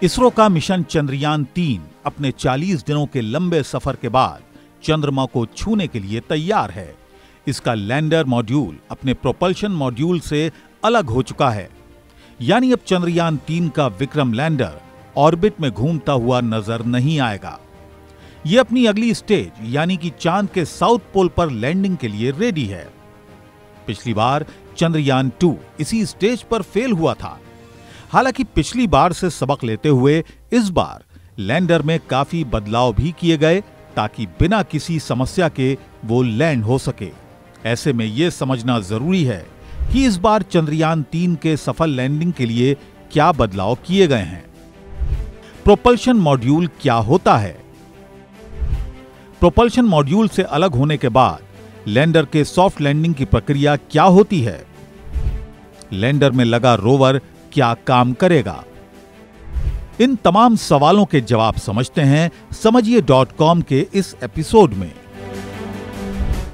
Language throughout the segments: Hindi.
इसरो का मिशन चंद्रयान-3 अपने 40 दिनों के लंबे सफर के बाद चंद्रमा को छूने के लिए तैयार है। इसका लैंडर मॉड्यूल अपने प्रोपल्शन मॉड्यूल से अलग हो चुका है, यानी अब चंद्रयान-3 का विक्रम लैंडर ऑर्बिट में घूमता हुआ नजर नहीं आएगा। यह अपनी अगली स्टेज यानी कि चांद के साउथ पोल पर लैंडिंग के लिए रेडी है। पिछली बार चंद्रयान-2 इसी स्टेज पर फेल हुआ था। हालांकि पिछली बार से सबक लेते हुए इस बार लैंडर में काफी बदलाव भी किए गए ताकि बिना किसी समस्या के वो लैंड हो सके। ऐसे में यह समझना जरूरी है कि इस बार चंद्रयान-3 के सफल लैंडिंग के लिए क्या बदलाव किए गए हैं। प्रोपल्शन मॉड्यूल क्या होता है? प्रोपल्शन मॉड्यूल से अलग होने के बाद लैंडर के सॉफ्ट लैंडिंग की प्रक्रिया क्या होती है? लैंडर में लगा रोवर क्या काम करेगा? इन तमाम सवालों के जवाब समझते हैं समझिए.com के इस एपिसोड में।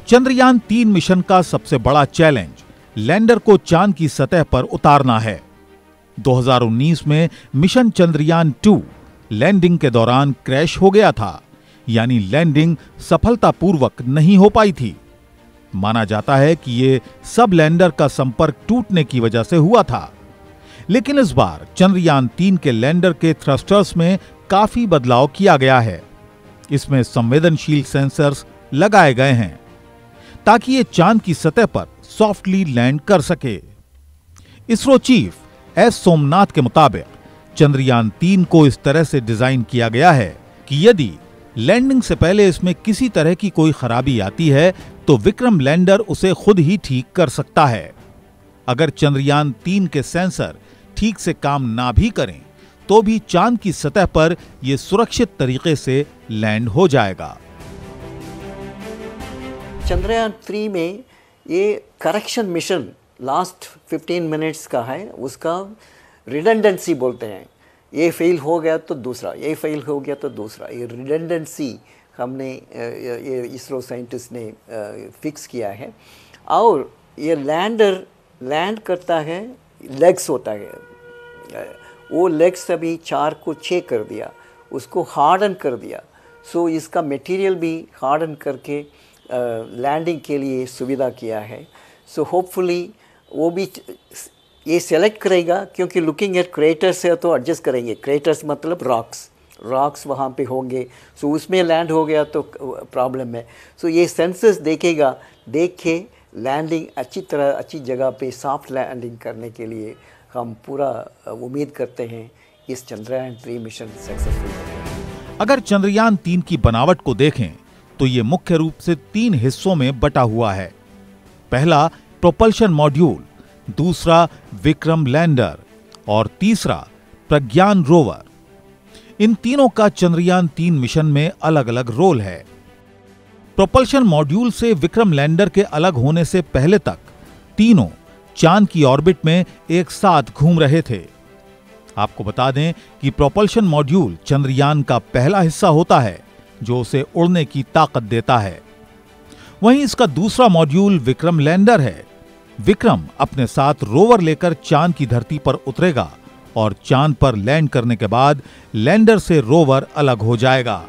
चंद्रयान-3 मिशन का सबसे बड़ा चैलेंज लैंडर को चांद की सतह पर उतारना है। 2019 में मिशन चंद्रयान-2 लैंडिंग के दौरान क्रैश हो गया था, यानी लैंडिंग सफलतापूर्वक नहीं हो पाई थी। माना जाता है कि यह सब लैंडर का संपर्क टूटने की वजह से हुआ था। लेकिन इस बार चंद्रयान-3 के लैंडर के थ्रस्टर्स में काफी बदलाव किया गया है। इसमें संवेदनशील सेंसर्स लगाए गए हैं ताकि ये चांद की सतह पर सॉफ्टली लैंड कर सके। इसरो चीफ एस सोमनाथ के मुताबिक चंद्रयान-3 को इस तरह से डिजाइन किया गया है कि यदि लैंडिंग से पहले इसमें किसी तरह की कोई खराबी आती है तो विक्रम लैंडर उसे खुद ही ठीक कर सकता है। अगर चंद्रयान-3 के सेंसर ठीक से काम ना भी करें तो भी चांद की सतह पर यह सुरक्षित तरीके से लैंड हो जाएगा। चंद्रयान-3 में ये करेक्शन मिशन लास्ट 15 मिनट्स का है, उसका रिडंडेंसी बोलते हैं। ये फेल हो गया तो दूसरा, ये फेल हो गया तो दूसरा, ये रिडंडेंसी हमने ये इसरो साइंटिस्ट ने फिक्स किया है। और ये लैंडर लैंड करता है, लेग्स होता है, वो लेग्स अभी 4 को 6 कर दिया, उसको हार्डन कर दिया। सो इसका मटेरियल भी हार्डन करके लैंडिंग के लिए सुविधा किया है। सो होपफुली वो भी ये सेलेक्ट करेगा, क्योंकि लुकिंग एट क्रेटर्स है तो एडजस्ट करेंगे। क्रेटर्स मतलब रॉक्स वहाँ पे होंगे। सो उसमें लैंड हो गया तो प्रॉब्लम है। सो ये सेंसर्स देखेगा, देख के लैंडिंग अच्छी तरह अच्छी जगह पे सॉफ्ट लैंडिंग करने के लिए हम पूरा उम्मीद करते हैं इस चंद्रयान-3 मिशन सक्सेसफुल होगा। अगर चंद्रयान-3 की बनावट को देखें तो ये मुख्य रूप से 3 हिस्सों में बटा हुआ है। पहला प्रोपल्शन मॉड्यूल, दूसरा विक्रम लैंडर और तीसरा प्रज्ञान रोवर। इन तीनों का चंद्रयान-3 मिशन में अलग अलग रोल है। प्रोपल्शन मॉड्यूल से विक्रम लैंडर के अलग होने से पहले तक तीनों चांद की ऑर्बिट में एक साथ घूम रहे थे। आपको बता दें कि प्रोपल्शन मॉड्यूल चंद्रयान का पहला हिस्सा होता है जो उसे उड़ने की ताकत देता है। वहीं इसका दूसरा मॉड्यूल विक्रम लैंडर है। विक्रम अपने साथ रोवर लेकर चांद की धरती पर उतरेगा और चांद पर लैंड करने के बाद लैंडर से रोवर अलग हो जाएगा।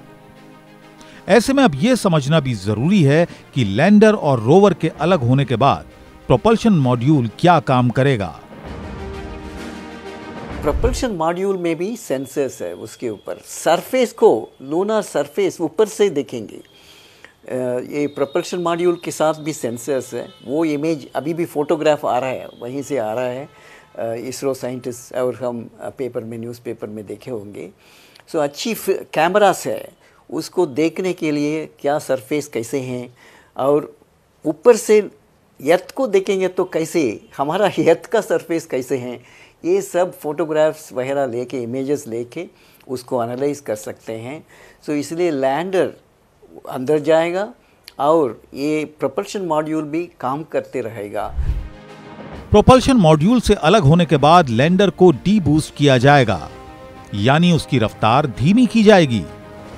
ऐसे में अब यह समझना भी जरूरी है कि लैंडर और रोवर के अलग होने के बाद प्रोपल्शन मॉड्यूल क्या काम करेगा। प्रोपल्शन मॉड्यूल में भी सेंसर्स है। उसके ऊपर सरफेस को, लूनर सरफेस ऊपर से देखेंगे। ये प्रोपल्शन मॉड्यूल के साथ भी सेंसर्स है। वो इमेज अभी भी फोटोग्राफ आ रहा है, वहीं से आ रहा है। इसरो साइंटिस्ट और हम पेपर में, न्यूज़पेपर में देखे होंगे। सो अच्छी कैमरास है, उसको देखने के लिए क्या सरफेस कैसे हैं, और ऊपर से अर्थ को देखेंगे तो कैसे हमारा अर्थ का सरफेस कैसे हैं, ये सब फोटोग्राफ्स वगैरह लेके, इमेजेस लेके उसको एनालाइज कर सकते हैं। सो इसलिए लैंडर अंदर जाएगा और ये प्रोपल्शन मॉड्यूल भी काम करते रहेगा। प्रोपल्शन मॉड्यूल से अलग होने के बाद लैंडर को डी-बूस्ट किया जाएगा, यानी उसकी रफ्तार धीमी की जाएगी।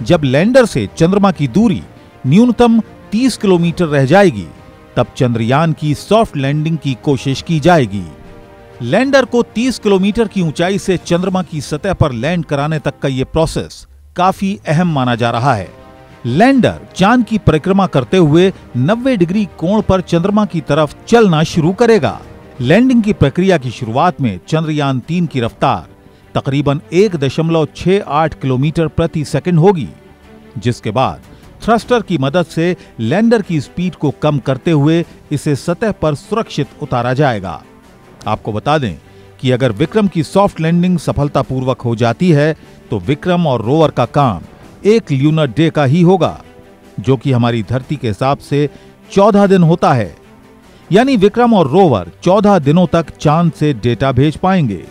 जब लैंडर से चंद्रमा की दूरी न्यूनतम 30 किलोमीटर रह जाएगी तब चंद्रयान की सॉफ्ट लैंडिंग की कोशिश की जाएगी। लैंडर को 30 किलोमीटर की ऊंचाई से चंद्रमा की सतह पर लैंड कराने तक का यह प्रोसेस काफी अहम माना जा रहा है। लैंडर चांद की परिक्रमा करते हुए 90 डिग्री कोण पर चंद्रमा की तरफ चलना शुरू करेगा। लैंडिंग की प्रक्रिया की शुरुआत में चंद्रयान 3 की रफ्तार तकरीबन 1.68 किलोमीटर प्रति सेकंड होगी, जिसके बाद थ्रस्टर की मदद से लैंडर की स्पीड को कम करते हुए इसे सतह पर सुरक्षित उतारा जाएगा। आपको बता दें कि अगर विक्रम की सॉफ्ट लैंडिंग सफलतापूर्वक हो जाती है तो विक्रम और रोवर का काम एक ल्यूनर डे का ही होगा, जो कि हमारी धरती के हिसाब से 14 दिन होता है। यानी विक्रम और रोवर 14 दिनों तक चांद से डेटा भेज पाएंगे।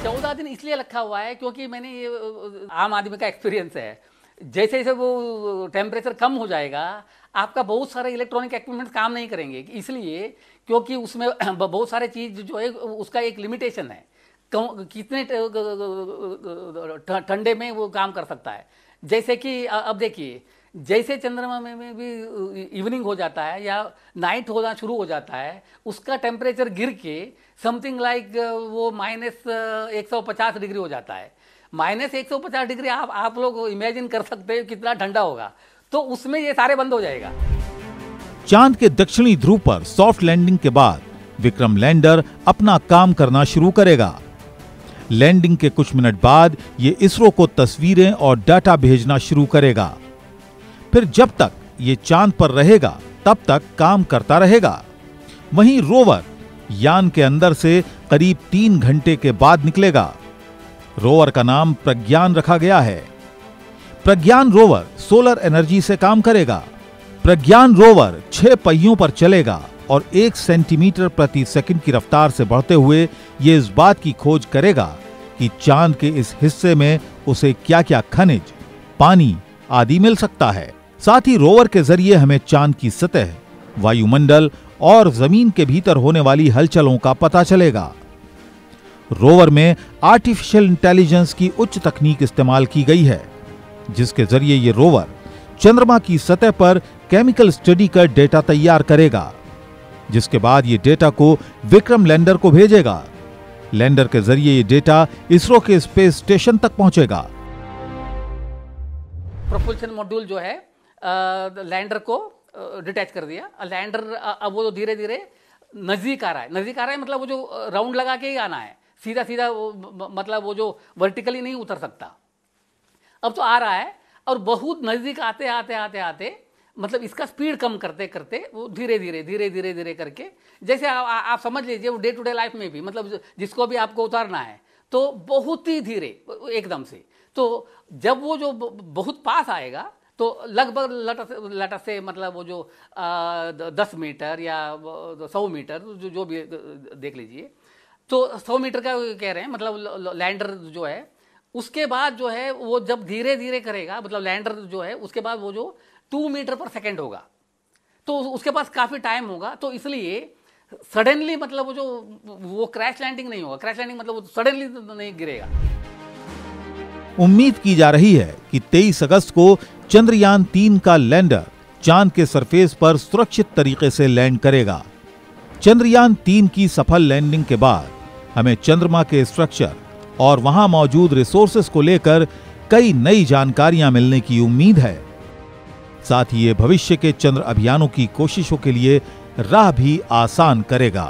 14 दिन इसलिए रखा हुआ है क्योंकि मैंने ये आम आदमी का एक्सपीरियंस है, जैसे जैसे वो टेम्परेचर कम हो जाएगा आपका बहुत सारे इलेक्ट्रॉनिक इक्विपमेंट काम नहीं करेंगे, इसलिए क्योंकि उसमें बहुत सारे चीज जो है उसका एक लिमिटेशन है, कितने ठंडे में वो काम कर सकता है। जैसे कि अब देखिए, जैसे चंद्रमा में भी इवनिंग हो जाता है या नाइट होना शुरू हो जाता है, उसका टेम्परेचर गिर के समथिंग लाइक वो -150 डिग्री हो जाता है। -150 डिग्री आप लोग इमेजिन कर सकते हैं कितना ठंडा होगा, तो उसमें ये सारे बंद हो जाएगा। चांद के दक्षिणी ध्रुव पर सॉफ्ट लैंडिंग के बाद विक्रम लैंडर अपना काम करना शुरू करेगा। लैंडिंग के कुछ मिनट बाद ये इसरो को तस्वीरें और डाटा भेजना शुरू करेगा। फिर जब तक ये चांद पर रहेगा तब तक काम करता रहेगा। वहीं रोवर यान के अंदर से करीब 3 घंटे के बाद निकलेगा। रोवर का नाम प्रज्ञान रखा गया है। प्रज्ञान रोवर सोलर एनर्जी से काम करेगा। प्रज्ञान रोवर 6 पहियों पर चलेगा और 1 सेंटीमीटर प्रति सेकंड की रफ्तार से बढ़ते हुए ये इस बात की खोज करेगा कि चांद के इस हिस्से में उसे क्या-क्या खनिज, पानी आदि मिल सकता है। साथ ही रोवर के जरिए हमें चांद की सतह, वायुमंडल और जमीन के भीतर होने वाली हलचलों का पता चलेगा। रोवर में आर्टिफिशियल इंटेलिजेंस की उच्च तकनीक इस्तेमाल की गई है, जिसके जरिए ये रोवर चंद्रमा की सतह पर केमिकल स्टडी कर डेटा तैयार करेगा, जिसके बाद ये डेटा को विक्रम लैंडर को भेजेगा। लैंडर के जरिए ये डेटा इसरो के स्पेस स्टेशन तक पहुंचेगा। प्रोपल्शन मॉड्यूल जो है लैंडर को डिटैच कर दिया। लैंडर अब वो धीरे धीरे नजदीक आ रहा है। नजदीक आ रहा है मतलब वो जो राउंड लगा के ही आना है, सीधा सीधा मतलब वो जो वर्टिकली नहीं उतर सकता। अब तो आ रहा है और बहुत नजदीक आते आते आते आते मतलब इसका स्पीड कम करते करते वो धीरे धीरे करके, जैसे आप समझ लीजिए वो डे टू डे लाइफ में भी मतलब जिसको भी आपको उतारना है तो बहुत ही धीरे एकदम से। तो जब वो जो बहुत पास आएगा तो लगभग लट से मतलब वो जो 10 मीटर या 100 मीटर जो भी देख लीजिए, तो 100 मीटर का कह रहे हैं मतलब लैंडर जो है। उसके बाद जो है वो जब धीरे धीरे करेगा मतलब लैंडर जो है उसके बाद वो जो 2 मीटर पर सेकेंड होगा, तो उसके पास काफ़ी टाइम होगा। तो इसलिए सडनली मतलब वो क्रैश लैंडिंग नहीं होगा। क्रैश लैंडिंग मतलब वो सडनली नहीं गिरेगा। उम्मीद की जा रही है कि 23 अगस्त को चंद्रयान 3 का लैंडर चांद के सरफेस पर सुरक्षित तरीके से लैंड करेगा। चंद्रयान 3 की सफल लैंडिंग के बाद हमें चंद्रमा के स्ट्रक्चर और वहां मौजूद रिसोर्सेस को लेकर कई नई जानकारियां मिलने की उम्मीद है। साथ ही ये भविष्य के चंद्र अभियानों की कोशिशों के लिए राह भी आसान करेगा।